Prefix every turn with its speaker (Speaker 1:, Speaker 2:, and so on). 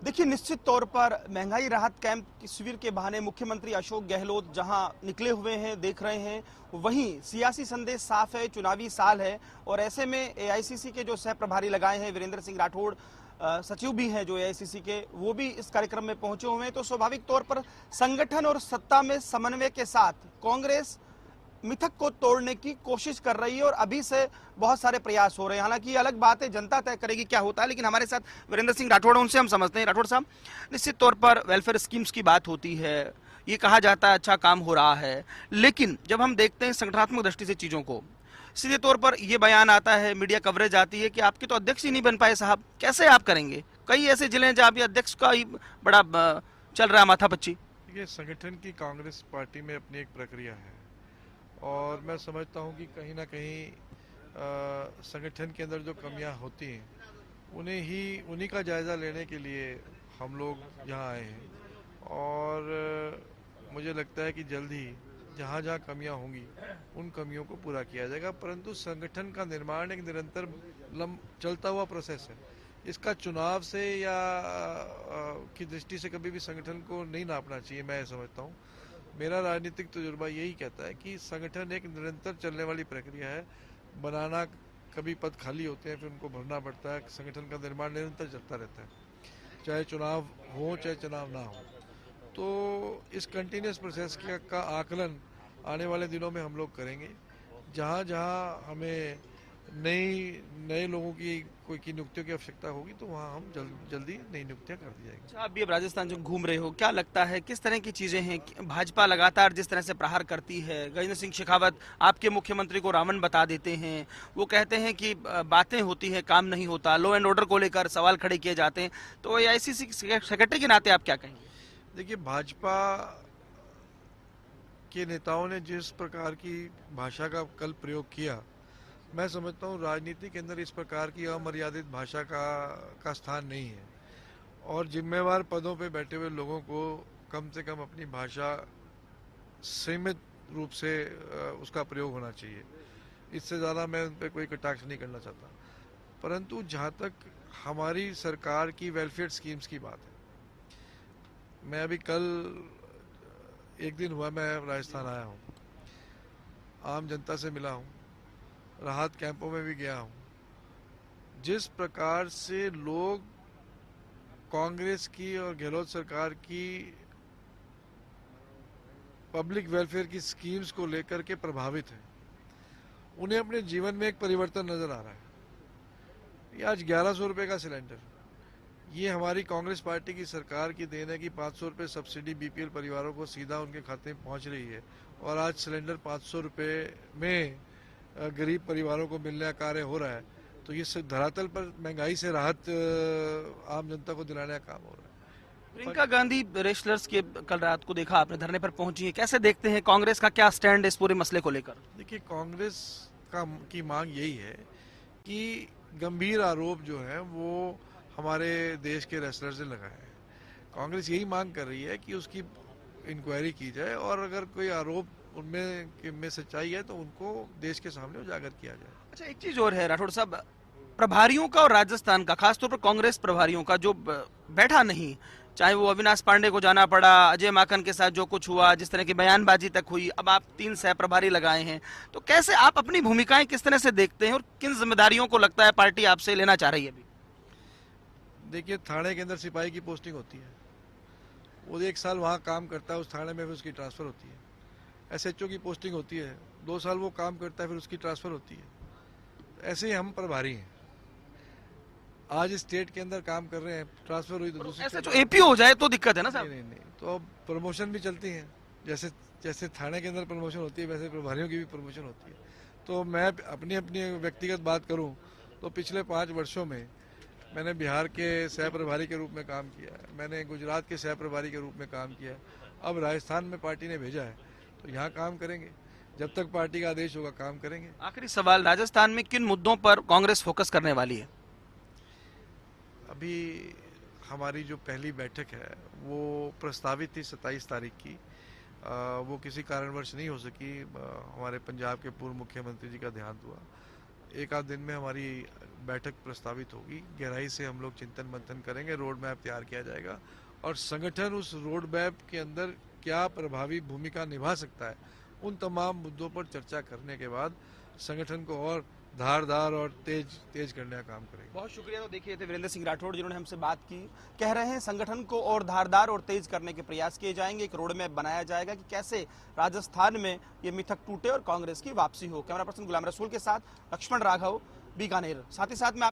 Speaker 1: देखिए, निश्चित तौर पर महंगाई राहत कैंप की शिविर के बहाने मुख्यमंत्री अशोक गहलोत जहां निकले हुए हैं, देख रहे हैं, वहीं सियासी संदेश साफ है, चुनावी साल है और ऐसे में एआईसीसी के जो सह प्रभारी लगाए हैं वीरेंद्र सिंह राठौड़, सचिव भी हैं जो एआईसीसी के, वो भी इस कार्यक्रम में पहुंचे हुए हैं। तो स्वाभाविक तौर पर संगठन और सत्ता में समन्वय के साथ कांग्रेस मिथक को तोड़ने की कोशिश कर रही है और अभी से बहुत सारे प्रयास हो रहे हैं। हालांकि ये अलग बात है, जनता तय करेगी क्या होता है। लेकिन हमारे साथ वीरेंद्र सिंह राठौड़, उनसे हम समझते हैं। राठौड़ साहब, निश्चित तौर पर वेलफेयर स्कीम्स की बात होती है, ये कहा जाता है अच्छा काम हो रहा है, लेकिन जब हम देखते हैं संगठनात्मक दृष्टि से चीजों को, सीधे तौर पर यह बयान आता है, मीडिया कवरेज आती है कि आपके तो अध्यक्ष ही नहीं बन पाए साहब, कैसे आप करेंगे? कई ऐसे जिले हैं जहां भी अध्यक्ष का ही बड़ा चल रहा है माथापच्ची।
Speaker 2: देखिए, संगठन की कांग्रेस पार्टी में अपनी एक प्रक्रिया है और मैं समझता हूं कि कहीं ना कहीं संगठन के अंदर जो कमियां होती हैं उन्हीं का जायज़ा लेने के लिए हम लोग यहाँ आए हैं और मुझे लगता है कि जल्द ही जहाँ जहाँ कमियां होंगी उन कमियों को पूरा किया जाएगा। परंतु संगठन का निर्माण एक निरंतर चलता हुआ प्रोसेस है। इसका चुनाव से या की दृष्टि से कभी भी संगठन को नहीं नापना चाहिए। मैं समझता हूँ, मेरा राजनीतिक तजुर्बा यही कहता है कि संगठन एक निरंतर चलने वाली प्रक्रिया है। बनाना, कभी पद खाली होते हैं फिर उनको भरना पड़ता है। संगठन का निर्माण निरंतर चलता रहता है, चाहे चुनाव हो चाहे चुनाव ना हो। तो इस कंटिन्यूस प्रोसेस का आकलन आने वाले दिनों में हम लोग करेंगे। जहाँ जहाँ हमें नए लोगों की नियुक्तियों की आवश्यकता होगी तो वहाँ हम जल्दी नई नियुक्तियाँ कर दी जाएगी।
Speaker 1: अच्छा, आप भी अब राजस्थान जो घूम रहे हो, क्या लगता है किस तरह की चीजें हैं? भाजपा लगातार जिस तरह से प्रहार करती है, गजेंद्र सिंह शेखावत आपके मुख्यमंत्री को रावण बता देते हैं, वो कहते हैं कि बातें होती हैं, काम नहीं होता, लॉ एंड ऑर्डर को लेकर सवाल खड़े किए जाते हैं, तो एआईसीसी सेक्रेटरी के नाते आप क्या कहेंगे?
Speaker 2: देखिए, भाजपा के नेताओं ने जिस प्रकार की भाषा का कल प्रयोग किया, मैं समझता हूँ राजनीति के अंदर इस प्रकार की अमर्यादित भाषा का स्थान नहीं है और जिम्मेवार पदों पे बैठे हुए लोगों को कम से कम अपनी भाषा सीमित रूप से उसका प्रयोग होना चाहिए। इससे ज़्यादा मैं उन पर कोई कटाक्ष नहीं करना चाहता। परंतु जहाँ तक हमारी सरकार की वेलफेयर स्कीम्स की बात है, मैं अभी कल एक दिन हुआ मैं राजस्थान आया हूँ, आम जनता से मिला हूँ, राहत कैंपों में भी गया हूँ। जिस प्रकार से लोग कांग्रेस की और गहलोत सरकार की पब्लिक वेलफेयर की स्कीम्स को लेकर के प्रभावित हैं, उन्हें अपने जीवन में एक परिवर्तन नजर आ रहा है। ये आज 1100 रुपये का सिलेंडर, ये हमारी कांग्रेस पार्टी की सरकार की देन है कि 500 रुपये सब्सिडी बीपीएल परिवारों को सीधा उनके खाते में पहुंच रही है और आज सिलेंडर 500 रुपये में गरीब परिवारों को मिलने का कार्य हो रहा है। तो ये धरातल पर महंगाई से राहत आम जनता को दिलाने का काम हो रहा है।
Speaker 1: प्रियंका गांधी रेसलर्स के कल रात को देखा आपने, धरने पर पहुंची है, कैसे देखते हैं कांग्रेस का क्या स्टैंड है इस पूरे मसले को लेकर?
Speaker 2: देखिए, कांग्रेस की मांग यही है कि गंभीर आरोप जो है वो हमारे देश के रेसलर्स ने लगाए हैं। कांग्रेस यही मांग कर रही है कि उसकी इंक्वायरी की जाए और अगर कोई आरोप उनमें सच्चाई है तो उनको देश के सामने उजागर किया जाए।
Speaker 1: अच्छा, एक चीज और है राठौड़ साहब, प्रभारियों का और राजस्थान का, खासतौर पर कांग्रेस प्रभारियों का जो बैठा नहीं, चाहे वो अविनाश पांडे को जाना पड़ा, अजय माकन के साथ जो कुछ हुआ, जिस तरह की बयानबाजी तक हुई, अब आप 3 सह प्रभारी लगाए हैं, तो कैसे आप अपनी भूमिकाएं किस तरह से देखते हैं और किन जिम्मेदारियों को लगता है पार्टी आपसे लेना चाह रही है अभी?
Speaker 2: देखिए, थाने के अंदर सिपाही की पोस्टिंग होती है, वो 1 साल वहाँ काम करता है, उस थाने में फिर उसकी ट्रांसफर होती है। एसएचओ की पोस्टिंग होती है, 2 साल वो काम करता है, फिर उसकी ट्रांसफर होती है। ऐसे ही हम प्रभारी हैं, आज स्टेट के अंदर काम कर रहे हैं, ट्रांसफर हुई तो दूसरी
Speaker 1: ऐसे जो एपीओ हो जाए तो दिक्कत है ना साहब?
Speaker 2: नहीं, तो अब प्रमोशन भी चलती है, जैसे जैसे थाने के अंदर प्रमोशन होती है वैसे प्रभारियों की भी प्रमोशन होती है। तो मैं अपनी अपनी व्यक्तिगत बात करूं तो पिछले 5 वर्षों में मैंने बिहार के सह प्रभारी के रूप में काम किया है, मैंने गुजरात के सह प्रभारी के रूप में काम किया है, अब राजस्थान में पार्टी ने भेजा है तो यहाँ काम करेंगे, जब तक पार्टी का आदेश होगा काम करेंगे।
Speaker 1: आखिरी सवाल, राजस्थान में किन मुद्दों पर कांग्रेस फोकस करने वाली है?
Speaker 2: अभी हमारी जो पहली बैठक है वो प्रस्तावित थी 27 तारीख की, वो किसी कारणवश नहीं हो सकी। हमारे पंजाब के पूर्व मुख्यमंत्री जी का देहांत हुआ। एक आध दिन में हमारी बैठक प्रस्तावित होगी। गहराई से हम लोग चिंतन मंथन करेंगे, रोड मैप तैयार किया जाएगा और संगठन उस रोड मैप के अंदर क्या प्रभावी भूमिका निभा सकता है, उन तमाम मुद्दों पर चर्चा करने के बाद संगठन को और धारदार और तेज करने का काम करेंगे।
Speaker 1: बहुत शुक्रिया। तो देखिए थे वीरेंद्र सिंह राठौड़ जिन्होंने हमसे बात की, कह रहे हैं संगठन को और धारदार और तेज करने के प्रयास किए जाएंगे। एक रोड मैप बनाया जाएगा कि कैसे राजस्थान में ये मिथक टूटे और कांग्रेस की वापसी हो। कैमरा पर्सन गुलाम रसूल के साथ लक्ष्मण राघव, बीकानेर। साथ ही साथ में